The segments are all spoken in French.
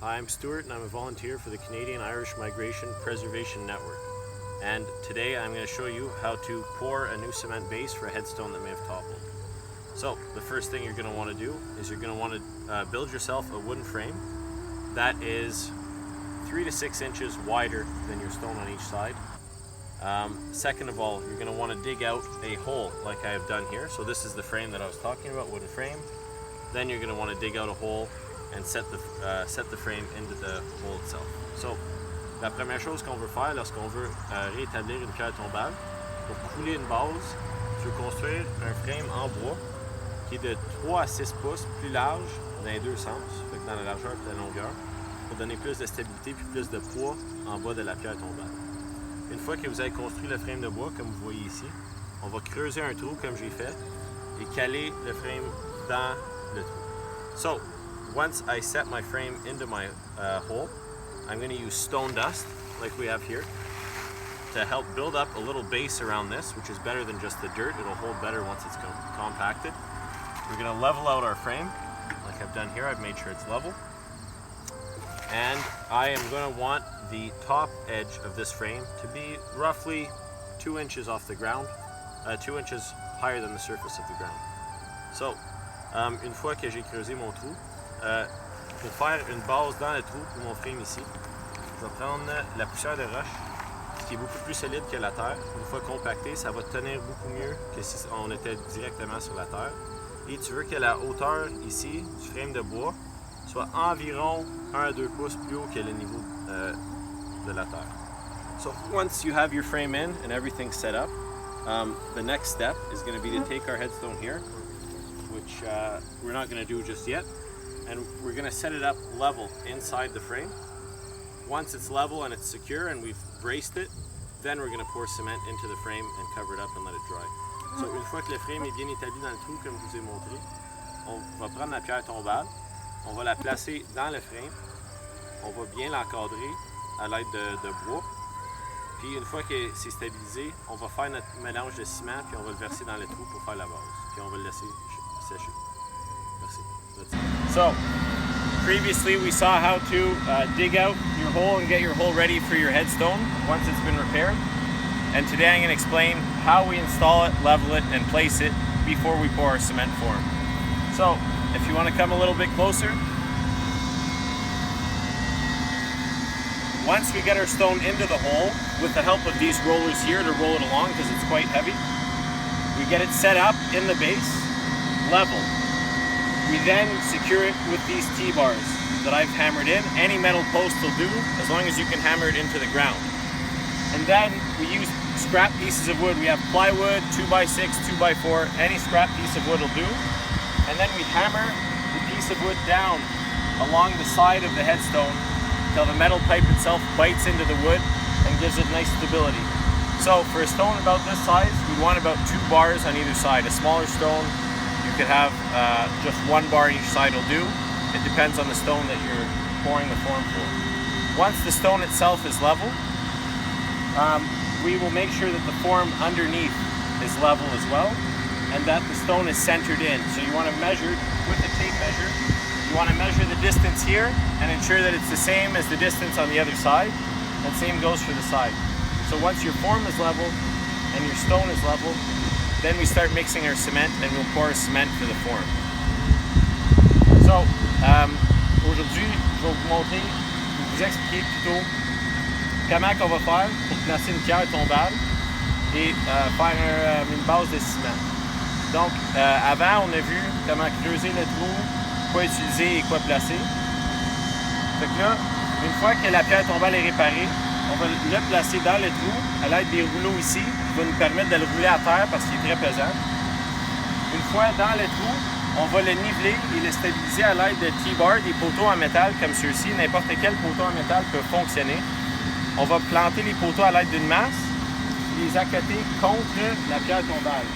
I'm Stuart and I'm a volunteer for the Canadian Irish Migration Preservation Network. And today I'm going to show you how to pour a new cement base for a headstone that may have toppled. So the first thing you're going to want to do is you're going to want to build yourself a wooden frame that is 3 to 6 inches wider than your stone on each side. Second of all, you're going to want to dig out a hole like I have done here. So this is the frame that I was talking about, wooden frame. Then you're going to want to dig out a hole and set the frame into the hole itself. So, la première chose qu'on veut faire lorsqu'on veut rétablir une pierre tombale, pour couler une base, tu veux construire un frame en bois qui est de 3 à 6 pouces, plus large dans les deux sens, fait que dans la largeur et la longueur, pour donner plus de stabilité puis plus de poids en bas de la pierre tombale. Une fois que vous avez construit le frame de bois, comme vous voyez ici, on va creuser un trou comme j'ai fait et caler le frame dans le trou. So, once I set my frame into my hole, I'm going to use stone dust, like we have here, to help build up a little base around this, which is better than just the dirt. It'll hold better once it's compacted. We're going to level out our frame, like I've done here. I've made sure it's level. And I am going to want the top edge of this frame to be roughly 2 inches off the ground, 2 inches higher than the surface of the ground. So, une fois que j'ai creusé mon trou, pour faire une base dans le trou pour mon frame ici, je vais prendre la poussière de roche, qui est beaucoup plus solide que la terre. Une fois compactée, ça va tenir beaucoup mieux que si on était directement sur la terre. Et tu veux que la hauteur ici du frame de bois soit environ 1 à 2 pouces plus haut que le niveau de la terre. So once you have your frame in and everything's set up, the next step is going to be to take our headstone here, which we're not going to do just yet, and we're going to set it up level inside the frame. Once it's level and it's secure and we've braced it, then we're going to pour cement into the frame and cover it up and let it dry. So une fois que le frame est bien établi dans le trou comme je vous ai montré, on va prendre la pierre tombale, on va la placer dans le frame, on va bien l'encadrer à l'aide de bois, puis une fois que c'est stabilisé, on va faire notre mélange de ciment puis on va le verser dans le trou pour faire la base, puis on va le laisser sécher. Merci. That's it. So, previously we saw how to dig out your hole and get your hole ready for your headstone once it's been repaired. And today I'm going to explain how we install it, level it, and place it before we pour our cement form. So, if you want to come a little bit closer, once we get our stone into the hole, with the help of these rollers here to roll it along because it's quite heavy, we get it set up in the base, level. We then secure it with these T-bars that I've hammered in. Any metal post will do, as long as you can hammer it into the ground. And then we use scrap pieces of wood. We have plywood, 2x6, 2x4, any scrap piece of wood will do. And then we hammer the piece of wood down along the side of the headstone until the metal pipe itself bites into the wood and gives it nice stability. So for a stone about this size, we want about 2 bars on either side. A smaller stone, you could have just 1 bar each side will do. It depends on the stone that you're pouring the form for. Once the stone itself is level, we will make sure that the form underneath is level as well, and that the stone is centered in. So you want to measure with the tape measure. You want to measure the distance here and ensure that it's the same as the distance on the other side, and same goes for the side. So once your form is level and your stone is level, then we start mixing our cement and we'll pour cement for the form. So, aujourd'hui, je vais vous montrer, vous expliquer plutôt comment on va faire pour placer une pierre tombale et faire une base de ciment. Donc, avant, on a vu comment creuser le trou, quoi utiliser et quoi placer. Fait que là, une fois que la pierre tombale est réparée, on va le placer dans le trou à l'aide des rouleaux ici, qui va nous permettre de le rouler à terre parce qu'il est très pesant. Une fois dans le trou, on va le niveler et le stabiliser à l'aide de T-bars, des poteaux en métal comme ceux-ci. N'importe quel poteau en métal peut fonctionner. On va planter les poteaux à l'aide d'une masse, les accoter contre la pierre tombale.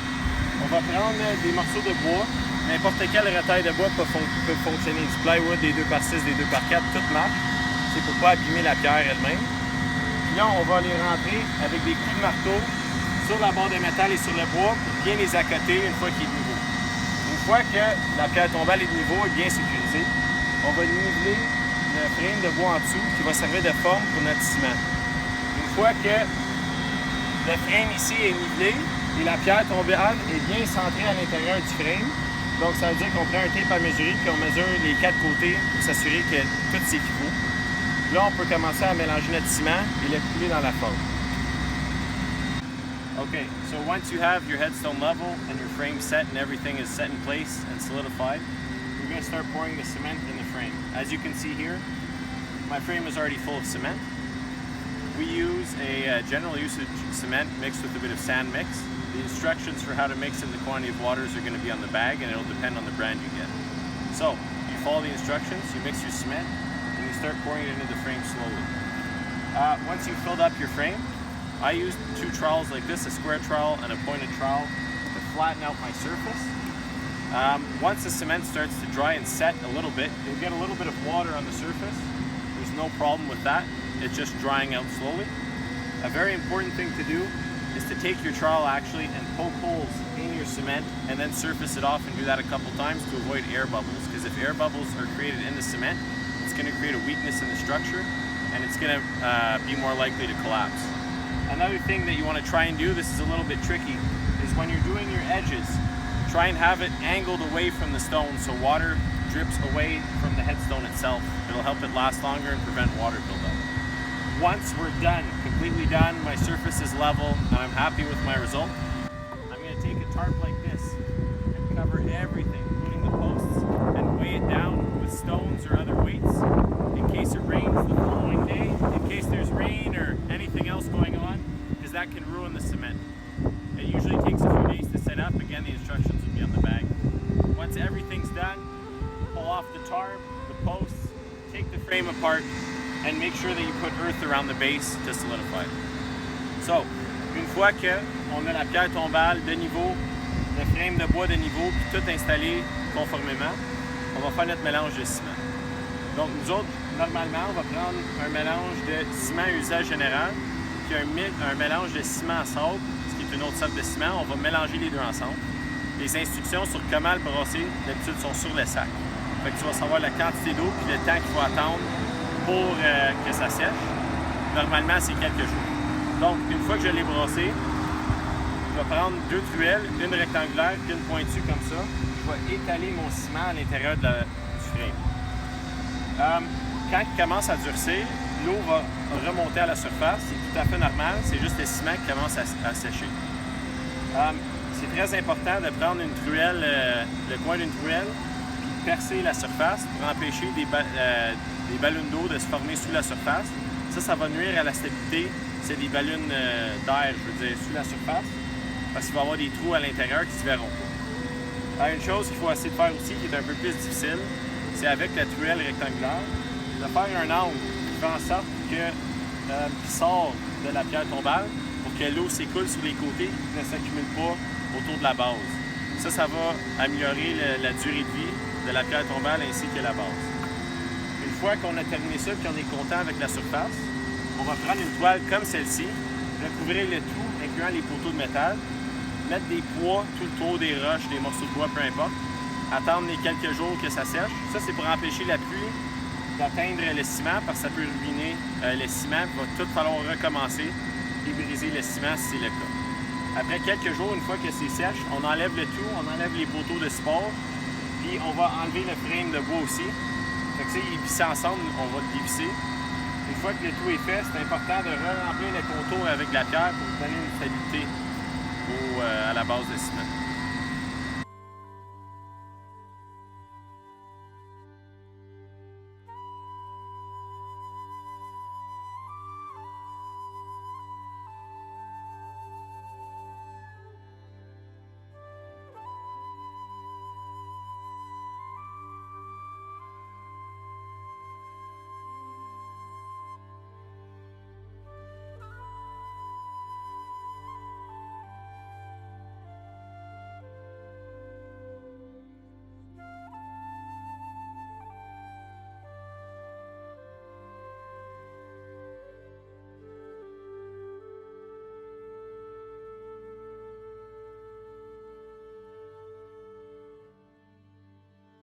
On va prendre des morceaux de bois, n'importe quel retail de bois peut fonctionner. Du plywood, des 2x6, des 2x4, tout marche. C'est pour ne pas abîmer la pierre elle-même. Puis là, on va les rentrer avec des coups de marteau sur la barre de métal et sur le bois pour bien les accoter une fois qu'il est niveau. Une fois que la pierre tombale est de niveau et bien sécurisée, on va niveler le frame de bois en dessous qui va servir de forme pour notre ciment. Une fois que le frame ici est nivelé et la pierre tombale est bien centrée à l'intérieur du frame, donc ça veut dire qu'on prend un tape à mesurer puis on mesure les 4 côtés pour s'assurer que tout s'équivaut. Là, on peut commencer à mélanger notre ciment et le couler dans la forme. Okay, so once you have your headstone level and your frame set and everything is set in place and solidified, we're going to start pouring the cement in the frame. As you can see here, my frame is already full of cement. We use a general usage cement mixed with a bit of sand mix. The instructions for how to mix and the quantity of waters are going to be on the bag, and it'll depend on the brand you get. So, you follow the instructions, you mix your cement, and you start pouring it into the frame slowly. Once you've filled up your frame, I use 2 trowels like this, a square trowel and a pointed trowel, to flatten out my surface. Once the cement starts to dry and set a little bit, you'll get a little bit of water on the surface. There's no problem with that. It's just drying out slowly. A very important thing to do is to take your trowel actually and poke holes in your cement and then surface it off, and do that a couple times to avoid air bubbles, because if air bubbles are created in the cement, it's going to create a weakness in the structure and it's going to be more likely to collapse. Another thing that you want to try and do, this is a little bit tricky, is when you're doing your edges, try and have it angled away from the stone so water drips away from the headstone itself. It'll help it last longer and prevent water buildup. Once we're done, completely done, my surface is level and I'm happy with my result, I'm going to take a tarp like this and cover everything, including the posts, and weigh it down with stones or other weights in case it rains the following day, in case there's rain or anything else going on, because that can ruin the cement. It usually takes a few days to set up. Again, the instructions will be on the bag. Once everything's done, pull off the tarp, the posts, take the frame apart, and make sure that you put earth around the base to solidify it. So, une fois qu'on a la pierre tombale de niveau, le frame de bois de niveau, puis tout installé conformément, on va faire notre mélange de ciment. Donc nous autres, normalement, on va prendre un mélange de ciment à usage général, puis un mélange de ciment à sable, ce qui est une autre sorte de ciment. On va mélanger les deux ensemble. Les instructions sur comment le brasser, d'habitude, sont sur le sac. Fait que tu vas savoir la quantité d'eau puis le temps qu'il faut attendre pour que ça sèche. Normalement, c'est quelques jours. Donc, une fois que je l'ai brassé, je vais prendre 2 truelles, une rectangulaire puis une pointue comme ça. Je vais étaler mon ciment à l'intérieur du frame. Quand il commence à durcir, l'eau va remonter à la surface. C'est tout à fait normal. C'est juste le ciment qui commence à sécher. C'est très important de prendre une truelle, le coin d'une truelle, puis percer la surface pour empêcher des ballons d'eau de se former sous la surface. Ça va nuire à la stabilité. C'est des ballons d'air, je veux dire, sous la surface, parce qu'il va y avoir des trous à l'intérieur qui ne se verront pas. Une chose qu'il faut essayer de faire aussi, qui est un peu plus difficile, c'est avec la truelle rectangulaire, de faire un angle qui fait en sorte qu'il sort de la pierre tombale pour que l'eau s'écoule sur les côtés et ne s'accumule pas autour de la base. Ça va améliorer la durée de vie de la pierre tombale ainsi que la base. Une fois qu'on a terminé ça et qu'on est content avec la surface, on va prendre une toile comme celle-ci, recouvrir le tout, incluant les poteaux de métal, mettre des poids tout le tour des roches, des morceaux de bois, peu importe, attendre les quelques jours que ça sèche. Ça, c'est pour empêcher la pluie d'atteindre le ciment, parce que ça peut ruiner le ciment. Il va tout falloir recommencer et briser le ciment si c'est le cas. Après quelques jours, une fois que c'est sèche, on enlève le tout, on enlève les poteaux de support, puis on va enlever le frame de bois aussi. Fait que ça, il est vissé ensemble, on va le dévisser. Une fois que le tout est fait, c'est important de remplir le contour avec de la pierre pour donner une stabilité à la base de ciment.